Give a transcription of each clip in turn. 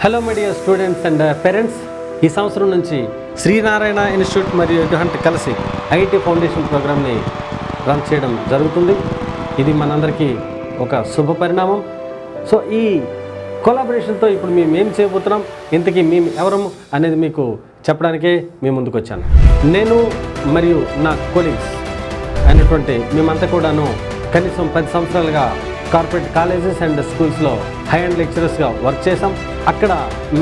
Hello my dear students and parents, ఈ సంవత్సరం నుంచి శ్రీనారాయణ ఇన్స్టిట్యూట్ మరియు ఎడ్యుహంట్ కలిసి ఐఐటి ఫౌండేషన్ ప్రోగ్రామ్ని రన్ చేయడం జరుగుతుంది. ఇది మనందరికీ ఒక శుభ పరిణామం. సో ఈ కొలాబరేషన్తో ఇప్పుడు మేము ఏం చేయబోతున్నాం, ఇంతకీ మేము ఎవరము అనేది మీకు చెప్పడానికే మేము ముందుకు వచ్చాను. నేను మరియు నా కొలీగ్స్ అయినటువంటి మేమంతా కూడాను కనీసం 10 సంవత్సరాలుగా కార్పొరేట్ కాలేజెస్ అండ్ స్కూల్స్లో హై అండ్ లెక్చరర్స్గా వర్క్ చేసాం. అక్కడ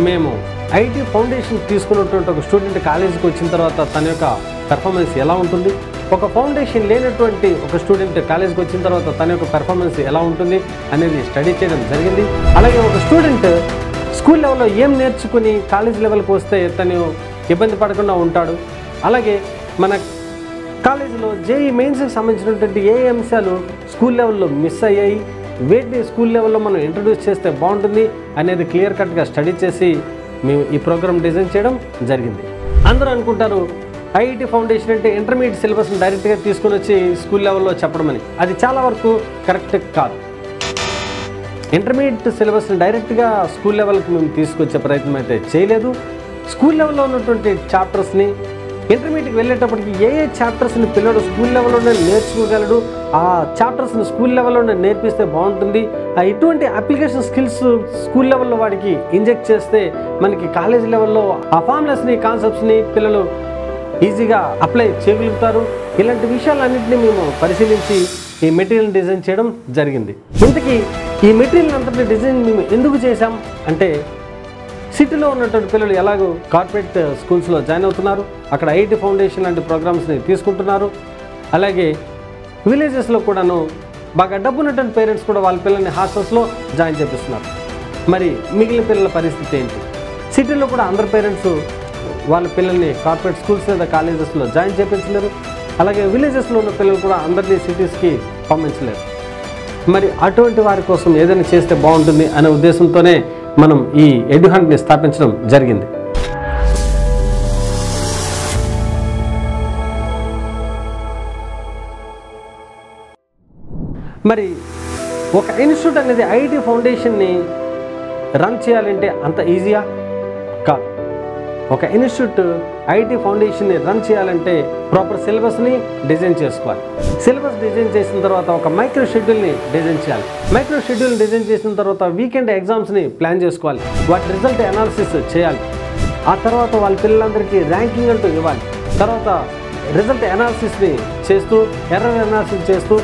మేము ఐటీ ఫౌండేషన్ తీసుకున్నటువంటి ఒక స్టూడెంట్ కాలేజీకి వచ్చిన తర్వాత తన యొక్క పెర్ఫార్మెన్స్ ఎలా ఉంటుంది, ఒక ఫౌండేషన్ లేనటువంటి ఒక స్టూడెంట్ కాలేజీకి వచ్చిన తర్వాత తన యొక్క పెర్ఫార్మెన్స్ ఎలా ఉంటుంది అనేది స్టడీ చేయడం జరిగింది. అలాగే ఒక స్టూడెంట్ స్కూల్ లెవెల్లో ఏం నేర్చుకుని కాలేజ్ లెవెల్కి వస్తే తను ఇబ్బంది పడకుండా ఉంటాడు. అలాగే మన కాలేజీలో జేఈ మెయిన్స్కి సంబంధించినటువంటి ఏ అంశాలు స్కూల్ లెవెల్లో మిస్ అయ్యాయి, వీటిని స్కూల్ లెవెల్లో మనం ఇంట్రడ్యూస్ చేస్తే బాగుంటుంది అనేది క్లియర్ కట్గా స్టడీ చేసి మేము ఈ ప్రోగ్రామ్ డిజైన్ చేయడం జరిగింది. అందరూ అనుకుంటారు ఐఐటి ఫౌండేషన్ అంటే ఇంటర్మీడియట్ సిలబస్ని డైరెక్ట్గా తీసుకొని వచ్చి స్కూల్ లెవెల్లో చెప్పడం అని. అది చాలా వరకు కరెక్ట్ కాదు. ఇంటర్మీడియట్ సిలబస్ని డైరెక్ట్గా స్కూల్ లెవెల్కి మేము తీసుకొచ్చే ప్రయత్నం అయితే చేయలేదు. స్కూల్ లెవెల్లో ఉన్నటువంటి చాప్టర్స్ని ఇంటర్మీడియట్కి వెళ్ళేటప్పటికి ఏ చాప్టర్స్ని పిల్లడు స్కూల్ లెవెల్లోనే నేర్చుకోగలడు, ఆ చాప్టర్స్ని స్కూల్ లెవెల్లోనే నేర్పిస్తే బాగుంటుంది. ఇటువంటి అప్లికేషన్ స్కిల్స్ స్కూల్ లెవెల్లో వాడికి ఇంజెక్ట్ చేస్తే మనకి కాలేజ్ లెవెల్లో ఆ ఫార్ములాస్ని కాన్సెప్ట్స్ని పిల్లలు ఈజీగా అప్లై చేయగలుగుతారు. ఇలాంటి విషయాలన్నింటినీ మేము పరిశీలించి ఈ మెటీరియల్ డిజైన్ చేయడం జరిగింది. ఇంతకీ ఈ మెటీరియల్ అంతటి డిజైన్ మేము ఎందుకు చేశాం అంటే, సిటీలో ఉన్నటువంటి పిల్లలు ఎలాగో కార్పొరేట్ స్కూల్స్లో జాయిన్ అవుతున్నారు, అక్కడ ఐఐటి ఫౌండేషన్ లాంటి ప్రోగ్రామ్స్ని తీసుకుంటున్నారు. అలాగే విలేజెస్లో కూడాను బాగా డబ్బు ఉన్నటువంటి పేరెంట్స్ కూడా వాళ్ళ పిల్లల్ని హాస్టల్స్లో జాయిన్ చేపిస్తున్నారు. మరి మిగిలిన పిల్లల పరిస్థితి ఏంటి? సిటీలో కూడా అందరు పేరెంట్స్ వాళ్ళ పిల్లల్ని కార్పొరేట్ స్కూల్స్ లేదా కాలేజెస్లో జాయిన్ చేయించలేరు. అలాగే విలేజెస్లో ఉన్న పిల్లలు కూడా అందరినీ సిటీస్కి పంపించలేరు. మరి అటువంటి వారి కోసం ఏదైనా చేస్తే బాగుంటుంది అనే ఉద్దేశంతోనే మనం ఈ ఎడ్యుహంట్ని స్థాపించడం జరిగింది. మరి ఒక ఇన్స్టిట్యూట్ అనేది ఐఐటి ఫౌండేషన్ని రన్ చేయాలంటే అంత ఈజీయా కాదు. ఒక ఇన్స్టిట్యూట్ ఐఐటి ఫౌండేషన్ని రన్ చేయాలంటే ప్రాపర్ సిలబస్ని డిజైన్ చేసుకోవాలి. సిలబస్ డిజైన్ చేసిన తర్వాత ఒక మైక్రో షెడ్యూల్ని డిజైన్ చేయాలి. మైక్రో షెడ్యూల్ని డిజైన్ చేసిన తర్వాత వీకెండ్ ఎగ్జామ్స్ని ప్లాన్ చేసుకోవాలి. వాటి రిజల్ట్ అనాలిసిస్ చేయాలి. ఆ తర్వాత వాళ్ళ పిల్లలందరికీ ర్యాంకింగ్ అంటూ ఇవ్వాలి. తర్వాత రిజల్ట్ అనాలిసిస్ని చేస్తూ ఎర్రర్ అనాలిసిస్ చేస్తూ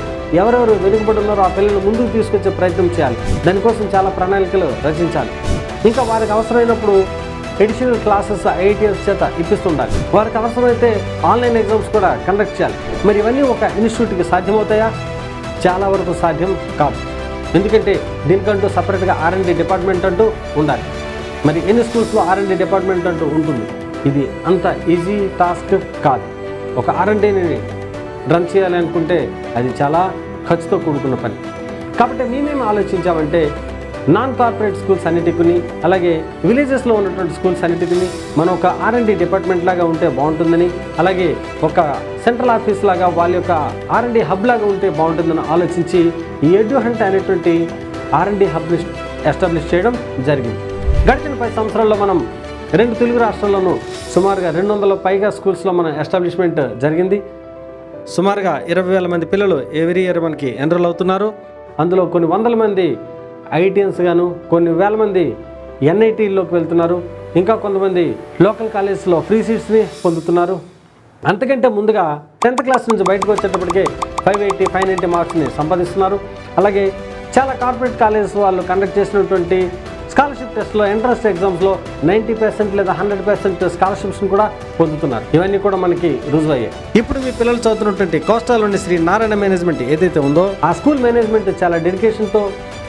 ఎవరెవరు వెనుకబడి ఉన్నారో ఆ పిల్లలను ముందుకు తీసుకొచ్చే ప్రయత్నం చేయాలి. దానికోసం చాలా ప్రణాళికలు రచించాలి. ఇంకా వారికి అవసరమైనప్పుడు ఎడిషనల్ క్లాసెస్ ఐఐటిఎస్ చేత ఇప్పిస్తుండాలి. వారికి అవసరమైతే ఆన్లైన్ ఎగ్జామ్స్ కూడా కండక్ట్ చేయాలి. మరి ఇవన్నీ ఒక ఇన్స్టిట్యూట్కి సాధ్యమవుతాయా? చాలా వరకు సాధ్యం కాదు. ఎందుకంటే దీనికంటూ సపరేట్గా R&D డిపార్ట్మెంట్ అంటూ ఉండాలి. మరి ఎన్ని స్కూల్స్లో R&D డిపార్ట్మెంట్ అంటూ ఉంటుంది? ఇది అంత ఈజీ టాస్క్ కాదు. ఒక R&Dని రన్ చేయాలి అనుకుంటే అది చాలా ఖర్చుతో కూడుకున్న పని. కాబట్టి మేమేమి ఆలోచించామంటే, నాన్ కార్పొరేట్ స్కూల్స్ అన్నిటికీ అలాగే విలేజెస్లో ఉన్నటువంటి స్కూల్స్ అన్నిటికీ మనం ఒక R&D డిపార్ట్మెంట్ లాగా ఉంటే బాగుంటుందని, అలాగే ఒక సెంట్రల్ ఆఫీస్ లాగా వాళ్ళ యొక్క R&D హబ్ లాగా ఉంటే బాగుంటుందని ఆలోచించి ఈ ఎడ్యుహంట్ అనేటువంటి R&D హబ్ని ఎస్టాబ్లిష్ చేయడం జరిగింది. గడిచిన 10 సంవత్సరాల్లో మనం 2 తెలుగు రాష్ట్రాల్లోనూ సుమారుగా 200 పైగా స్కూల్స్లో మన ఎస్టాబ్లిష్మెంట్ జరిగింది. సుమారుగా 20,000 మంది పిల్లలు ఎవ్రీ ఇయర్ మనకి ఎన్రోల్ అవుతున్నారు. అందులో కొన్ని వందల మంది ఐఐటియన్స్ గాను, కొన్ని వేల మంది ఎన్ఐటీల్లోకి వెళ్తున్నారు. ఇంకా కొంతమంది లోకల్ కాలేజెస్లో ఫ్రీ సీట్స్ని పొందుతున్నారు. అంతకంటే ముందుగా 10th క్లాస్ నుంచి బయటకు వచ్చేటప్పటికే 580, 590 మార్క్స్ని సంపాదిస్తున్నారు. అలాగే చాలా కార్పొరేట్ కాలేజెస్ వాళ్ళు కండక్ట్ చేసినటువంటి స్కాలర్షిప్ టెస్ట్లో, ఎంట్రన్స్ ఎగ్జామ్స్లో 90% లేదా 100% స్కాలర్షిప్స్ని కూడా పొందుతున్నారు. ఇవన్నీ కూడా మనకి రుజువు అయ్యాయి. ఇప్పుడు మీ పిల్లలు చదువుతున్నటువంటి కోస్టాలోని శ్రీ నారాయణ మేనేజ్మెంట్ ఏదైతే ఉందో, ఆ స్కూల్ మేనేజ్మెంట్ చాలా డెడికేషన్తో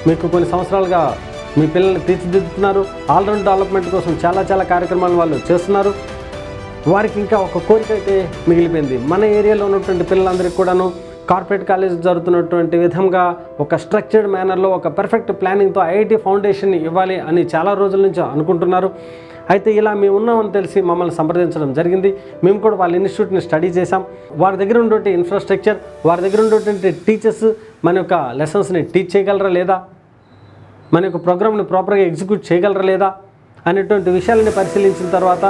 మీకు కొన్ని సంవత్సరాలుగా మీ పిల్లల్ని తీర్చిదిద్దుతున్నారు. ఆల్రౌండ్ డెవలప్మెంట్ కోసం చాలా కార్యక్రమాలు వాళ్ళు చేస్తున్నారు. వారికి ఇంకా ఒక కోరిక అయితే మిగిలిపోయింది. మన ఏరియాలో ఉన్నటువంటి పిల్లలందరికీ కూడాను కార్పొరేట్ కాలేజ్ జరుగుతున్నటువంటి విధంగా ఒక స్ట్రక్చర్డ్ మేనర్లో ఒక పర్ఫెక్ట్ ప్లానింగ్తో ఐఐటి ఫౌండేషన్ని ఇవ్వాలి అని చాలా రోజుల నుంచి అనుకుంటున్నారు. అయితే ఇలా మేము ఉన్నామని తెలిసి మమ్మల్ని సంప్రదించడం జరిగింది. మేము కూడా వాళ్ళ ఇన్స్టిట్యూట్ని స్టడీ చేసాం. వారి దగ్గర ఉన్నటువంటి ఇన్ఫ్రాస్ట్రక్చర్, వారి దగ్గర ఉన్నటువంటి టీచర్స్ మన యొక్క లెసన్స్ని టీచ్ చేయగలరా లేదా, మన యొక్క ప్రోగ్రామ్ని ప్రాపర్గా ఎగ్జిక్యూట్ చేయగలరా లేదా అనేటువంటి విషయాలని పరిశీలించిన తర్వాత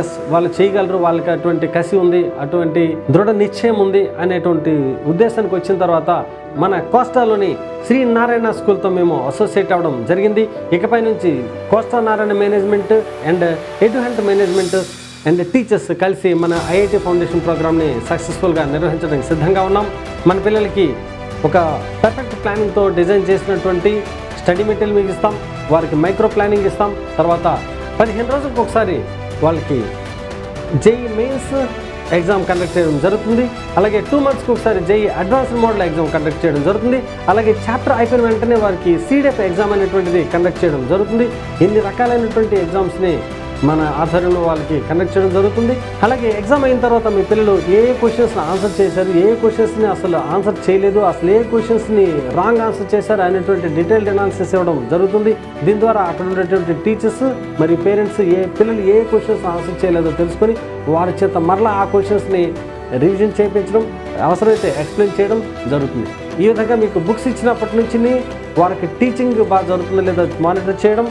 ఎస్ వాళ్ళు చేయగలరు, వాళ్ళకి అటువంటి కసి ఉంది, అటువంటి దృఢ నిశ్చయం ఉంది అనేటువంటి ఉద్దేశానికి వచ్చిన తర్వాత మన కోస్టాలోని శ్రీ నారాయణ స్కూల్తో మేము అసోసియేట్ అవ్వడం జరిగింది. ఇకపై నుంచి కోస్టా Narayana management and Eduhunt management and teachers కలిసి మన ఐఐటి ఫౌండేషన్ ప్రోగ్రామ్ని సక్సెస్ఫుల్గా నిర్వహించడానికి సిద్ధంగా ఉన్నాం. మన పిల్లలకి ఒక పర్ఫెక్ట్ ప్లానింగ్తో డిజైన్ చేసినటువంటి స్టడీ మెటీరియల్ మీకు ఇస్తాం, వారికి మైక్రో ప్లానింగ్ ఇస్తాం. తర్వాత 15 రోజులకు ఒకసారి వాళ్ళకి జేఈ మెయిన్స్ ఎగ్జామ్ కండక్ట్ చేయడం జరుగుతుంది. అలాగే 2 monthsకి ఒకసారి JEE advanced model exam conduct చేయడం జరుగుతుంది. అలాగే చాప్టర్ అయిపోయిన వెంటనే వారికి సిడిఎఫ్ ఎగ్జామ్ అనేటువంటిది కండక్ట్ చేయడం జరుగుతుంది. ఇన్ని రకాలైనటువంటి ఎగ్జామ్స్ని మన ఆధ్వర్యంలో వాళ్ళకి కండక్ట్ చేయడం జరుగుతుంది. అలాగే ఎగ్జామ్ అయిన తర్వాత మీ పిల్లలు ఏ క్వశ్చన్స్ని ఆన్సర్ చేశారు, ఏ క్వశ్చన్స్ని అసలు ఆన్సర్ చేయలేదు, అసలు ఏ క్వశ్చన్స్ని రాంగ్ ఆన్సర్ చేశారు అనేటువంటి డీటెయిల్డ్ అనాలిసిస్ ఇవ్వడం జరుగుతుంది. దీని ద్వారా అక్కడ ఉన్నటువంటి టీచర్స్ మరియు పేరెంట్స్ పిల్లలు ఏ క్వశ్చన్స్ ఆన్సర్ చేయలేదో తెలుసుకొని వారి చేత మరలా ఆ క్వశ్చన్స్ని రివిజన్ చేయించడం, అవసరమైతే ఎక్స్ప్లెయిన్ చేయడం జరుగుతుంది. ఈ విధంగా మీకు బుక్స్ ఇచ్చినప్పటి నుంచి వారికి టీచింగ్ బాగా జరుగుతుందో లేదో మానిటర్ చేయడం,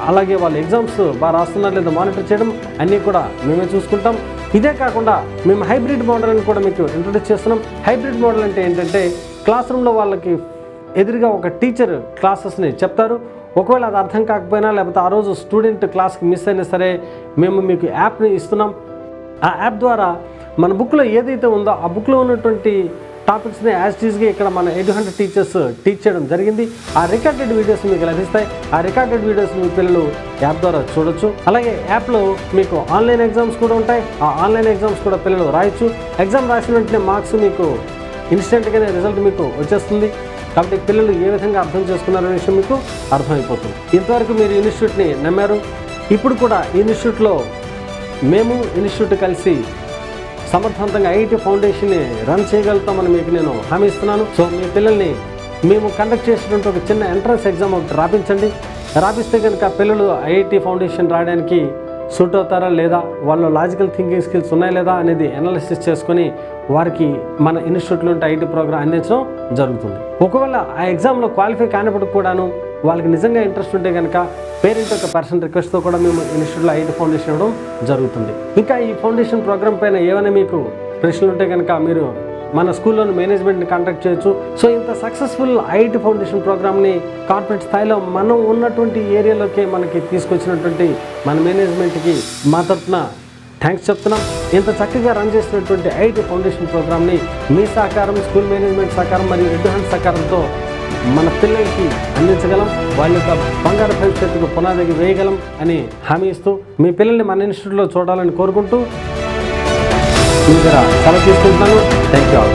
అలాగే వాళ్ళ ఎగ్జామ్స్ బాగా రాస్తున్నారు లేదా మానిటర్ చేయడం అన్నీ కూడా మేమే చూసుకుంటాం. ఇదే కాకుండా మేము హైబ్రిడ్ మోడల్ అని కూడా మీకు ఇంట్రొడ్యూస్ చేస్తున్నాం. హైబ్రిడ్ మోడల్ అంటే ఏంటంటే క్లాస్ రూమ్లో వాళ్ళకి ఎదురుగా ఒక టీచర్ క్లాసెస్ని చెప్తారు. ఒకవేళ అది అర్థం కాకపోయినా లేకపోతే ఆ రోజు స్టూడెంట్ క్లాస్కి మిస్ అయినా సరే మేము మీకు యాప్ని ఇస్తున్నాం. ఆ యాప్ ద్వారా మన బుక్లో ఏదైతే ఉందో ఆ బుక్లో ఉన్నటువంటి టాపిక్స్ని యాజ్ టీజ్గా ఇక్కడ మన 800 టీచర్స్ టీచ్ చేయడం జరిగింది. ఆ రికార్డెడ్ వీడియోస్ మీకు లభిస్తాయి. ఆ రికార్డెడ్ వీడియోస్ మీ పిల్లలు యాప్ ద్వారా చూడొచ్చు. అలాగే యాప్లో మీకు ఆన్లైన్ ఎగ్జామ్స్ కూడా ఉంటాయి. ఆ ఆన్లైన్ ఎగ్జామ్స్ కూడా పిల్లలు రాయొచ్చు. ఎగ్జామ్ రాసిన వెంటనే మార్క్స్ మీకు ఇన్స్టెంట్గానే రిజల్ట్ మీకు వచ్చేస్తుంది. కాబట్టి పిల్లలు ఏ విధంగా అర్థం చేసుకున్నారనే విషయం మీకు అర్థమైపోతుంది. ఇంతవరకు మీరు ఇన్స్టిట్యూట్ని నమ్మారు. ఇప్పుడు కూడా ఈ ఇన్స్టిట్యూట్లో మేము ఇన్స్టిట్యూట్ కలిసి సమర్థవంతంగా ఐఐటి ఫౌండేషన్ని రన్ చేయగలుగుతామని మీకు నేను హామీ ఇస్తున్నాను. సో మీ పిల్లల్ని మేము కండక్ట్ చేసినటువంటి ఒక చిన్న ఎంట్రన్స్ ఎగ్జామ్ ఒకటి రాపిస్తే కనుక పిల్లలు ఐఐటి ఫౌండేషన్ రాయడానికి సూట్ అవుతారా లేదా, వాళ్ళు లాజికల్ థింకింగ్ స్కిల్స్ ఉన్నాయా లేదా అనేది అనాలిసిస్ చేసుకొని వారికి మన ఇన్స్టిట్యూట్లో ఉంటే ఐటీ ప్రోగ్రామ్ అందించడం జరుగుతుంది. ఒకవేళ ఆ ఎగ్జామ్లో క్వాలిఫై కానప్పటికి కూడాను వాళ్ళకి నిజంగా ఇంట్రెస్ట్ ఉంటే కనుక పేరెంట్ యొక్క పర్సనల్ రిక్వెస్ట్తో కూడా మేము ఇన్స్టిట్యూట్లో ఐఐటి ఫౌండేషన్ ఇవ్వడం జరుగుతుంది. ఇంకా ఈ ఫౌండేషన్ ప్రోగ్రామ్ పైన ఏమైనా మీకు ప్రశ్నలు ఉంటే కనుక మీరు మన స్కూల్లోని మేనేజ్మెంట్ని కాంటాక్ట్ చేయొచ్చు. సో ఇంత సక్సెస్ఫుల్ ఐఐటి ఫౌండేషన్ ప్రోగ్రామ్ని కార్పొరేట్ స్థాయిలో మనం ఉన్నటువంటి ఏరియాలోకి మనకి తీసుకొచ్చినటువంటి మన మేనేజ్మెంట్కి మా తరఫున థ్యాంక్స్ చెప్తున్నాం. ఇంత చక్కగా రన్ చేసినటువంటి ఐఐటి ఫౌండేషన్ ప్రోగ్రామ్ని మీ సహకారం, స్కూల్ మేనేజ్మెంట్ సహకారం మరియు ఎడ్యుహంట్ సహకారంతో మన పిల్లలకి అందించగలం, వాళ్ళ యొక్క బంగారు భవిష్యత్తుకు పునాదికి వేయగలం అని హామీ ఇస్తూ మీ పిల్లల్ని మన ఇన్స్టిట్యూట్లో చూడాలని కోరుకుంటూ మీ దగ్గర సెలవు తీసుకుంటున్నాను. Thank you all.